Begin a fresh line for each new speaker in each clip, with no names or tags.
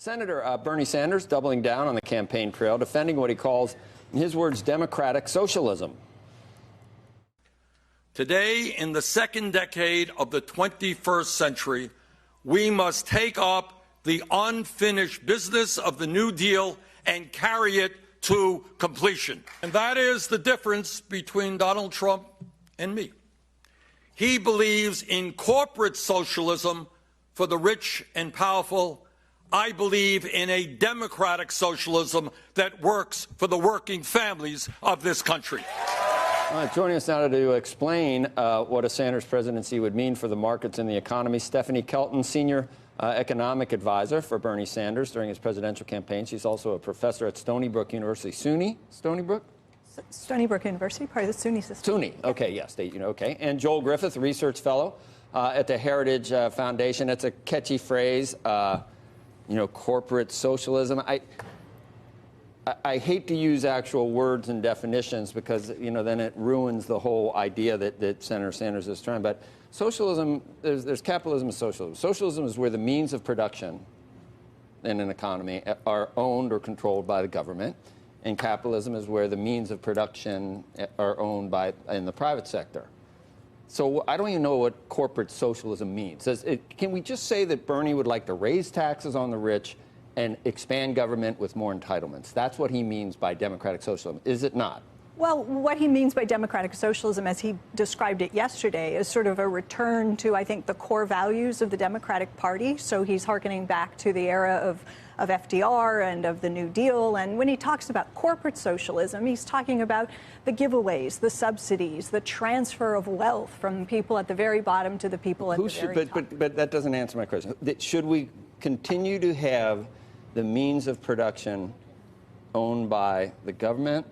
Senator Bernie Sanders doubling down on the campaign trail, defending what he calls, in his words, democratic socialism.
Today, in the second decade of the 21st century, we must take up the unfinished business of the New Deal and carry it to completion. And that is the difference between Donald Trump and me. He believes in corporate socialism for the rich and powerful. I believe in a democratic socialism that works for the working families of this country.
Joining us now to explain what a Sanders presidency would mean for the markets and the economy, Stephanie Kelton, senior economic advisor for Bernie Sanders during his presidential campaign. She's also a professor at Stony Brook University. Stony Brook?
Stony Brook University, part of the SUNY system.
SUNY, okay, yes, state, okay. And Joel Griffith, research fellow at the Heritage Foundation. It's a catchy phrase, corporate socialism. I hate to use actual words and definitions because, then it ruins the whole idea that Senator Sanders is trying. But socialism, there's capitalism and socialism. Socialism is where the means of production in an economy are owned or controlled by the government. And capitalism is where the means of production are owned in the private sector. So I don't even know what corporate socialism means. Can we just say that Bernie would like to raise taxes on the rich and expand government with more entitlements? That's what he means by democratic socialism, is it not?
Well, what he means by democratic socialism, as he described it yesterday, is sort of a return to, I think, the core values of the Democratic Party. So he's hearkening back to the era of FDR and of the New Deal. And when he talks about corporate socialism, he's talking about the giveaways, the subsidies, the transfer of wealth from people at the very bottom to the people at the very top.
But that doesn't answer my question. Should we continue to have the means of production owned by the government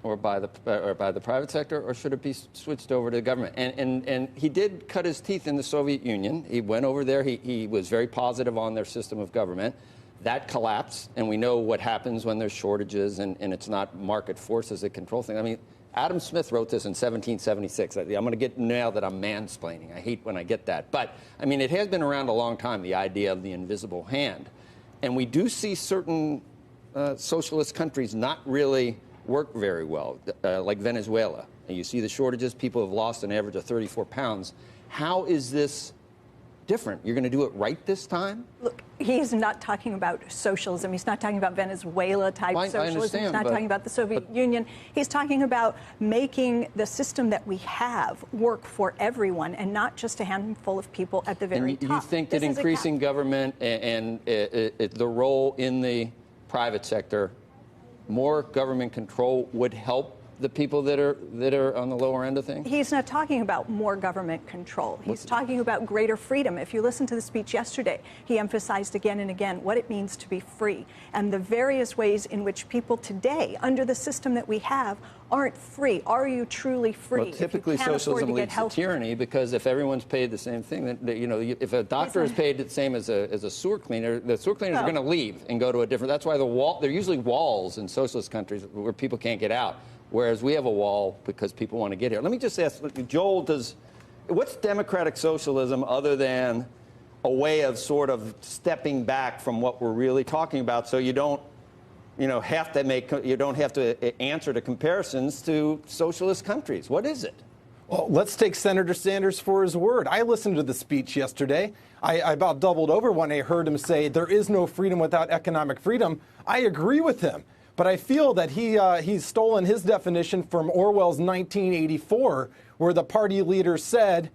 or by the private sector, or should it be switched over to the government? And he did cut his teeth in the Soviet Union. He went over there. He was very positive on their system of government. That collapsed, and we know what happens when there's shortages and it's not market forces that control things. I mean, Adam Smith wrote this in 1776. I'm going to get now that I'm mansplaining. I hate when I get that. But, I mean, it has been around a long time, the idea of the invisible hand. And we do see certain socialist countries not really work very well, like Venezuela. And you see the shortages. People have lost an average of 34 pounds. How is this different? You're going to do it right this time?
Look, he's not talking about socialism. He's not talking about Venezuela-type socialism. He's not talking about the Soviet Union. He's talking about making the system that we have work for everyone and not just a handful of people at the very top.
You think that increasing government and the role in the private sector, more government control, would help the people that are on the lower end of things?
He's not talking about more government control. He's talking about greater freedom. If you listen to the speech yesterday, he emphasized again and again what it means to be free and the various ways in which people today, under the system that we have, aren't free. Are you truly free?
Well, typically socialism leads to tyranny, because if everyone's paid the same thing, if a doctor is paid the same as a sewer cleaner, the sewer cleaners are going to leave and go to a different. That's why there are usually walls in socialist countries where people can't get out. Whereas we have a wall because people want to get here. Let me just ask, Joel, what's democratic socialism other than a way of sort of stepping back from what we're really talking about, so you don't have to answer to comparisons to socialist countries? What is it?
Well, let's take Senator Sanders for his word. I listened to the speech yesterday. I about doubled over when I heard him say there is no freedom without economic freedom. I agree with him. But I feel that he's stolen his definition from Orwell's 1984, where the party leader said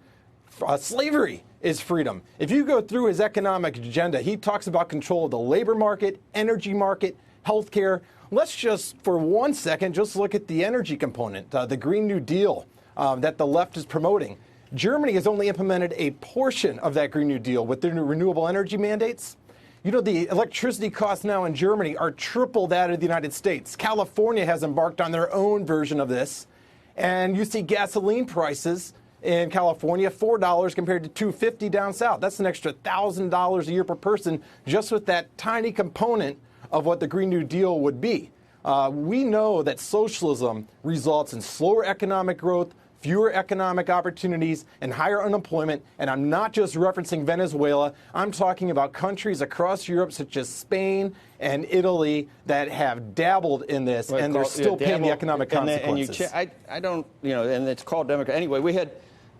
slavery is freedom. If you go through his economic agenda, he talks about control of the labor market, energy market, healthcare. Let's just, for 1 second, just look at the energy component, the Green New Deal that the left is promoting. Germany has only implemented a portion of that Green New Deal with their new renewable energy mandates. The electricity costs now in Germany are triple that of the United States. California has embarked on their own version of this. And you see gasoline prices in California, $4 compared to $2.50 down south. That's an extra $1,000 a year per person just with that tiny component of what the Green New Deal would be. We know that socialism results in slower economic growth, fewer economic opportunities and higher unemployment. And I'm not just referencing Venezuela. I'm talking about countries across Europe such as Spain and Italy that have dabbled in this, and they're still paying the economic consequences.
I don't, and it's called Democrat. Anyway, we had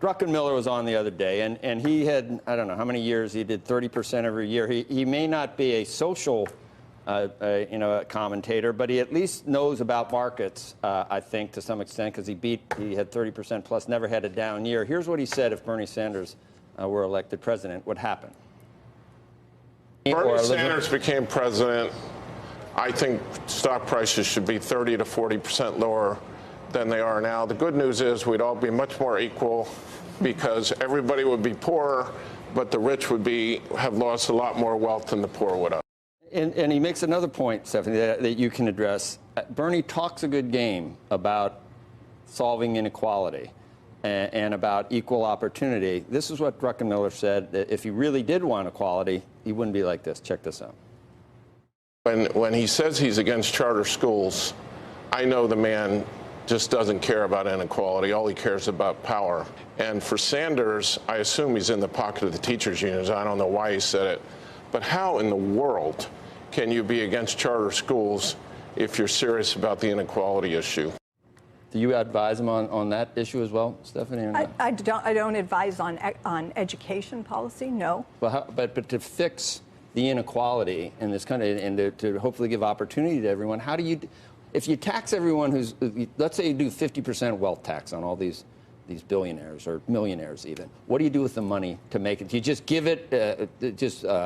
Druckenmiller was on the other day, and he had, I don't know how many years, he did 30% every year. He may not be a social commentator, but he at least knows about markets, I think, to some extent, because he had 30% plus, never had a down year. Here's what he said if Bernie Sanders were elected president, would happen.
Bernie Sanders became president, I think stock prices should be 30 to 40% lower than they are now. The good news is we'd all be much more equal because everybody would be poorer, but the rich would have lost a lot more wealth than the poor would have.
And he makes another point, Stephanie, that you can address. Bernie talks a good game about solving inequality and about equal opportunity. This is what Druckenmiller said, that if he really did want equality, he wouldn't be like this. Check this out.
When he says he's against charter schools, I know the man just doesn't care about inequality. All he cares about power. And for Sanders, I assume he's in the pocket of the teachers' unions. I don't know why he said it. But how in the world can you be against charter schools if you're serious about the inequality issue?
Do you advise him on that issue as well, Stephanie? Or not?
I don't advise on education policy, no.
Well, but to fix the inequality in this country and to hopefully give opportunity to everyone, how do you, if you tax everyone who's, let's say you do 50% wealth tax on all these billionaires or millionaires even, what do you do with the money to make it? Do you just give it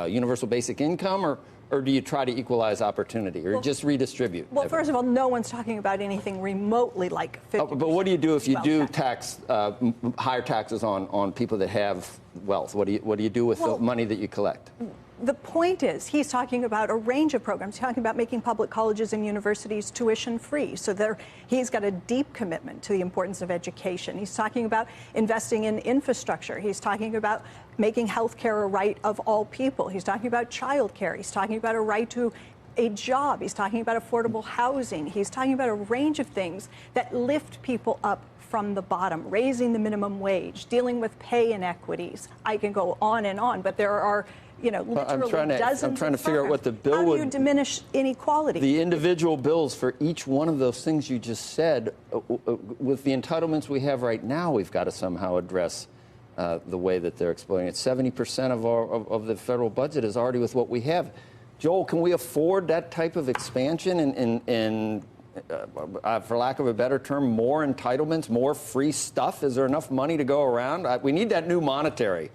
universal basic income, or do you try to equalize opportunity, or just redistribute?
Well, first of all, no one's talking about anything remotely like 50%.
But what do you do if you do tax higher taxes on people that have wealth? What do you do with the money that you collect?
The point is, he's talking about a range of programs. He's talking about making public colleges and universities tuition-free. So he's got a deep commitment to the importance of education. He's talking about investing in infrastructure. He's talking about making health care a right of all people. He's talking about child care. He's talking about a right to a job. He's talking about affordable housing. He's talking about a range of things that lift people up from the bottom, raising the minimum wage, dealing with pay inequities. I can go on, but there are literally dozens.
I'm trying to figure out what the bill would.
How do you diminish inequality?
The individual bills for each one of those things you just said, with the entitlements we have right now, we've got to somehow address the way that they're exploiting it. 70% of the federal budget is already with what we have. Joel, can we afford that type of expansion and for lack of a better term, more entitlements, more free stuff? Is there enough money to go around? We need that new monetary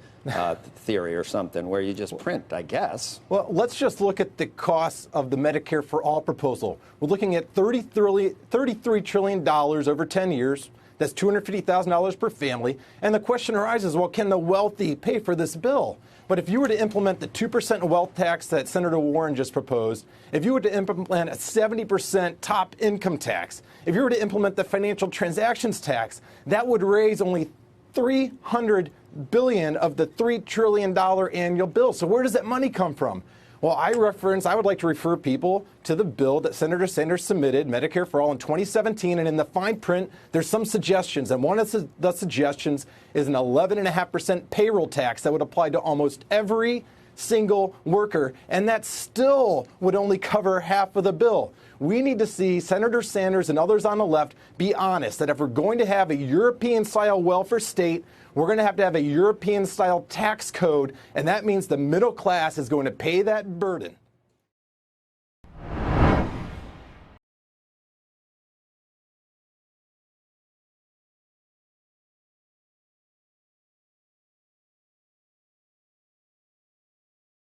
theory or something where you just print, I guess.
Well, let's just look at the costs of the Medicare for All proposal. We're looking at $33 trillion over 10 years. That's $250,000 per family. And the question arises, well, can the wealthy pay for this bill? But if you were to implement the 2% wealth tax that Senator Warren just proposed, if you were to implement a 70% top income tax, if you were to implement the financial transactions tax, that would raise only $300 billion of the $3 trillion annual bill. So where does that money come from? Well, I would like to refer people to the bill that Senator Sanders submitted, Medicare for All, in 2017. And in the fine print, there's some suggestions. And one of the suggestions is an 11.5% payroll tax that would apply to almost every single worker. And that still would only cover half of the bill. We need to see Senator Sanders and others on the left be honest that if we're going to have a European-style welfare state, we're going to have a European-style tax code, and that means the middle class is going to pay that burden.